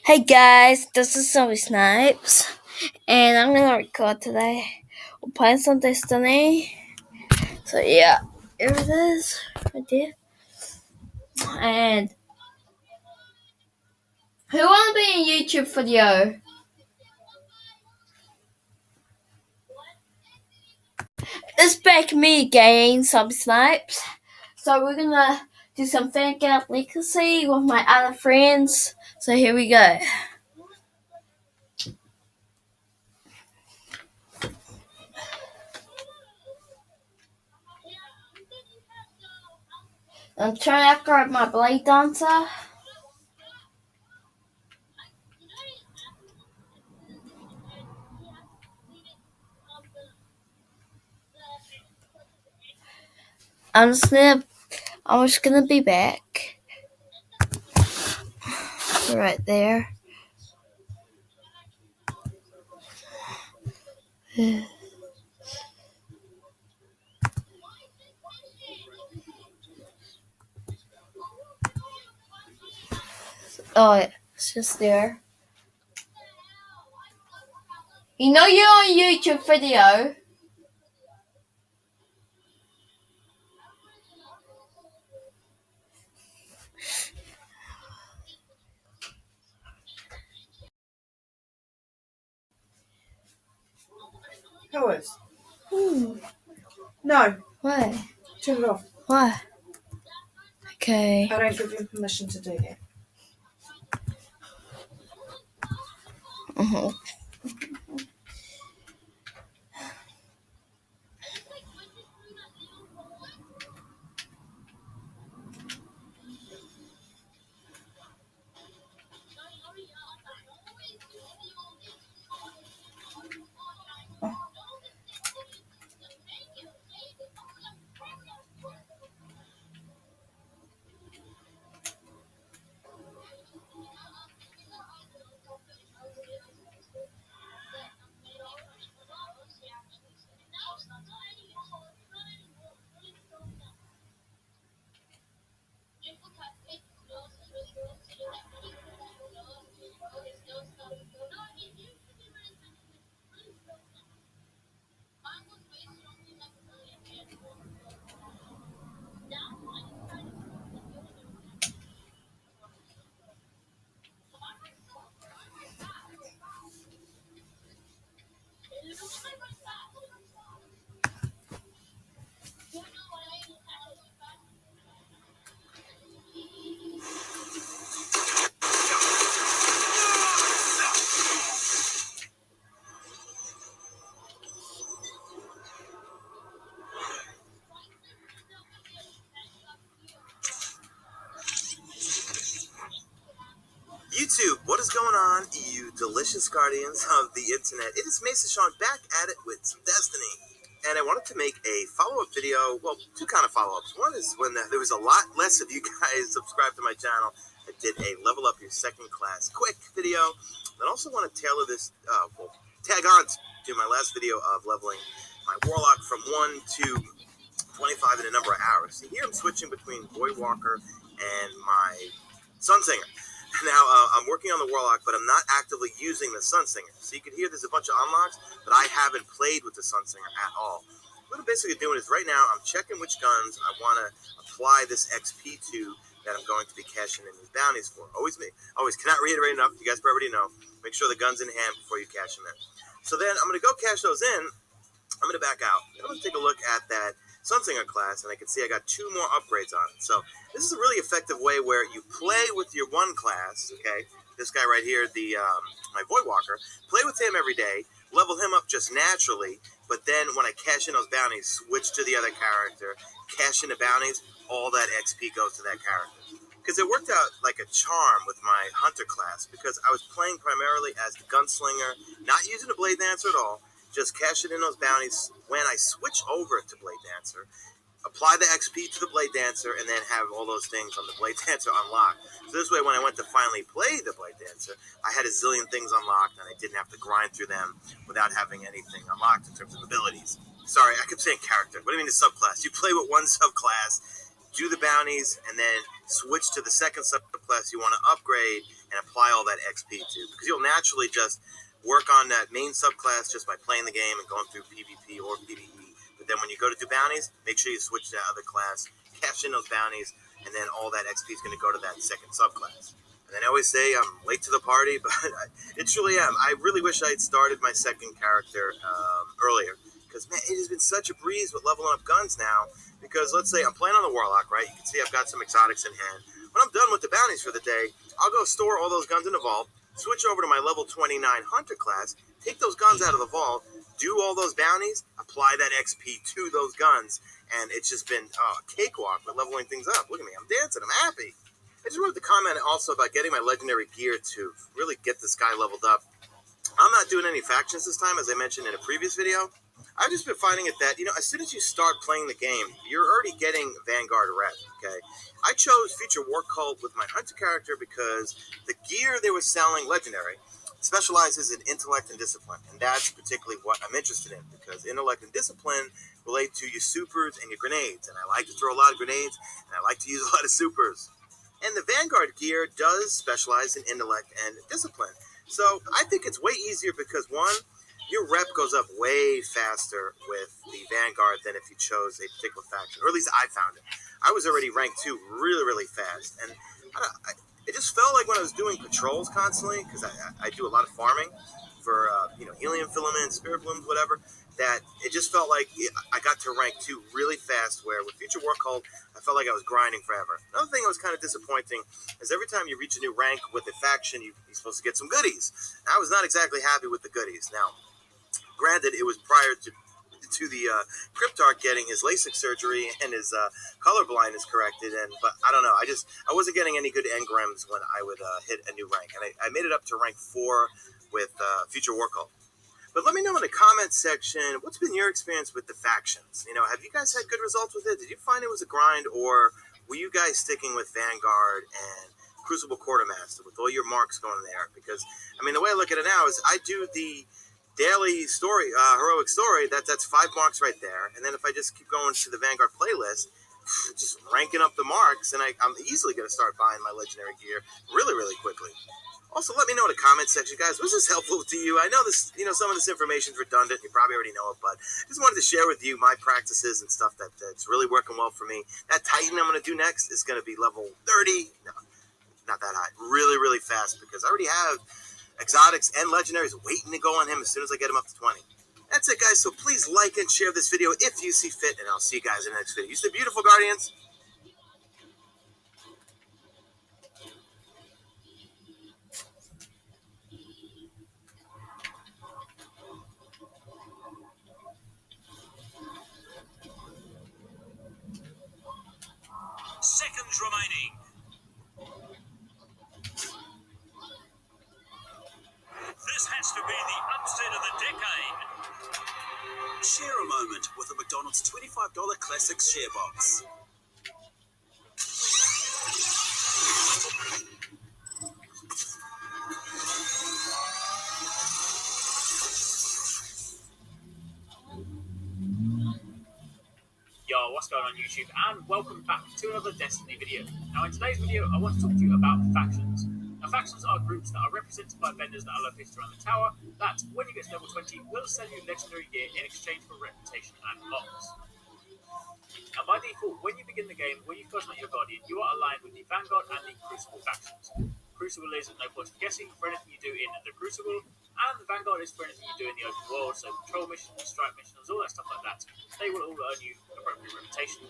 Hey guys, this is Zoe Snipes, and I'm gonna record today. We're playing some Destiny. So yeah, here it is, right there. And who wanna be in YouTube video? It's back me again, Zoe Snipes. So we're gonna do some fan out legacy with my other friends. So here we go. I'm trying to grab my blade dancer. I'm just gonna be back. Right there. Oh, it's just there. You know you're on YouTube video. Powers. No, Why? turn it off. Why? Okay. I don't give you permission to do that. Mhm. YouTube, what is going on, you delicious guardians of the internet? It is Mason Sean back at it with some Destiny. And I wanted to make a follow-up video, well, two kind of follow-ups. One is when there was a lot less of you guys subscribed to my channel. I did a level up your second class quick video. I also want to tailor this, tag on to my last video of leveling my Warlock from 1 to 25 in a number of hours. So here I'm switching between Voidwalker and my Sunsinger. Now, I'm working on the Warlock, but I'm not actively using the Sunsinger. So you can hear there's a bunch of unlocks, but I haven't played with the Sunsinger at all. What I'm basically doing is right now, I'm checking which guns I want to apply this XP to that I'm going to be cashing in these bounties for. Always cannot reiterate enough. You guys already know. Make sure the gun's in hand before you cash them in. So then I'm going to go cash those in. I'm going to back out. I'm going to take a look at that Sunsinger class, and I can see I got 2 more upgrades on it. So this is a really effective way where you play with your one class, okay? This guy right here, my Voidwalker, play with him every day, level him up just naturally, but then when I cash in those bounties, switch to the other character, cash in the bounties, all that XP goes to that character. Because it worked out like a charm with my Hunter class, because I was playing primarily as the Gunslinger, not using the Blade Dancer at all, just cashing in those bounties. When I switch over to Blade Dancer, apply the XP to the Blade Dancer, and then have all those things on the Blade Dancer unlocked. So this way, when I went to finally play the Blade Dancer, I had a zillion things unlocked, and I didn't have to grind through them without having anything unlocked in terms of abilities. Sorry, I kept saying character. What do you mean the subclass? You play with one subclass, do the bounties, and then switch to the second subclass you want to upgrade and apply all that XP to, because you'll naturally just work on that main subclass just by playing the game and going through PvP or PvE. But then when you go to do bounties, make sure you switch to that other class, cash in those bounties, and then all that XP is going to go to that second subclass. And then I always say I'm late to the party, but it truly am. I really wish I had started my second character earlier, because, man, it has been such a breeze with leveling up guns now. Because let's say I'm playing on the Warlock, right? You can see I've got some exotics in hand. When I'm done with the bounties for the day, I'll go store all those guns in the vault, switch over to my level 29 Hunter class, take those guns out of the vault, do all those bounties, apply that XP to those guns, and it's just been a cakewalk with leveling things up. Look at me, I'm dancing, I'm happy. I just wanted to comment also about getting my legendary gear to really get this guy leveled up. I'm not doing any factions this time, as I mentioned in a previous video. I've just been finding it that, as soon as you start playing the game, you're already getting Vanguard rep, okay? I chose Future War Cult with my Hunter character because the gear they were selling, legendary, specializes in intellect and discipline, and that's particularly what I'm interested in, because intellect and discipline relate to your supers and your grenades, and I like to throw a lot of grenades, and I like to use a lot of supers. And the Vanguard gear does specialize in intellect and discipline. So I think it's way easier because, one, your rep goes up way faster with the Vanguard than if you chose a particular faction, or at least I found it. I was already ranked 2 really, really fast, and it just felt like when I was doing patrols constantly, because I do a lot of farming for helium filaments, spirit blooms, whatever, that it just felt like I got to rank 2 really fast, where with Future War Cult, I felt like I was grinding forever. Another thing that was kind of disappointing is every time you reach a new rank with a faction, you're supposed to get some goodies. I was not exactly happy with the goodies. Now, granted, it was prior to the Cryptarch getting his LASIK surgery and his color blindness corrected, but I don't know. I wasn't getting any good engrams when I would hit a new rank, and I made it up to rank 4 with Future War Cult. But let me know in the comments section, what's been your experience with the factions? Have you guys had good results with it? Did you find it was a grind, or were you guys sticking with Vanguard and Crucible Quartermaster with all your marks going there? Because, the way I look at it now is I do the daily story, heroic story, that's 5 marks right there. And then if I just keep going to the Vanguard playlist, just ranking up the marks, and I'm easily going to start buying my legendary gear really, really quickly. Also, let me know in the comments section, guys, was this helpful to you? I know this, some of this information is redundant. You probably already know it, but just wanted to share with you my practices and stuff that's really working well for me. That Titan I'm going to do next is going to be level 30. No, not that high. Really, really fast, because I already have exotics and legendaries waiting to go on him as soon as I get him up to 20. That's it, guys. So please like and share this video if you see fit, and I'll see you guys in the next video. You stay beautiful, Guardians. Seconds remaining. This has to be the upset of the decade. Share a moment with a McDonald's $25 Classic Share Box. Yo, what's going on YouTube, and welcome back to another Destiny video. Now in today's video, I want to talk to you about factions. Now factions are groups that are represented by vendors that are located around the tower that, when you get to level 20, will sell you legendary gear in exchange for reputation and mocks. Now by default, when you begin the game, when you first meet your Guardian, you are aligned with the Vanguard and the Crucible factions. Crucible is no point of guessing for anything you do in the Crucible, and the Vanguard is for anything you do in the open world, so patrol missions, strike missions, all that stuff like that. They will all earn you appropriate reputation.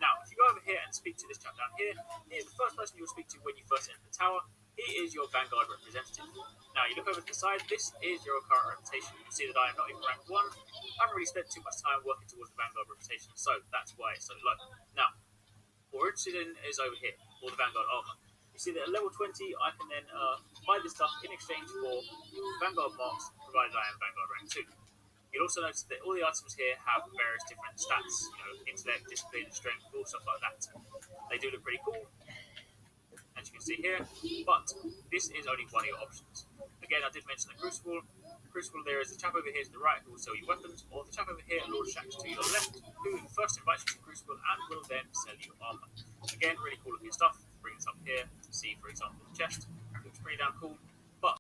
Now, if you go over here and speak to this chap down here, he is the first person you will speak to when you first enter the tower. He is your Vanguard representative. Now, you look over to the side, this is your current reputation. You can see that I am not even rank 1. I haven't really spent too much time working towards the Vanguard reputation, so that's why it's so low. Now, what we're interested in is over here, all the Vanguard armor. You see that at level 20, I can then buy this stuff in exchange for Vanguard marks, provided I am Vanguard rank 2. You'll also notice that all the items here have various different stats, intellect, discipline, strength, all stuff like that. They do look pretty cool, as you can see here, but this is only one of your options. Again, I did mention the Crucible. Crucible, there is a chap over here to the right who will sell you weapons, or the chap over here, Lord Shax, to your left, who first invites you to Crucible and will then sell you armor. Again, really cool looking stuff. Bring this up here, see, for example, the chest, which pretty damn cool.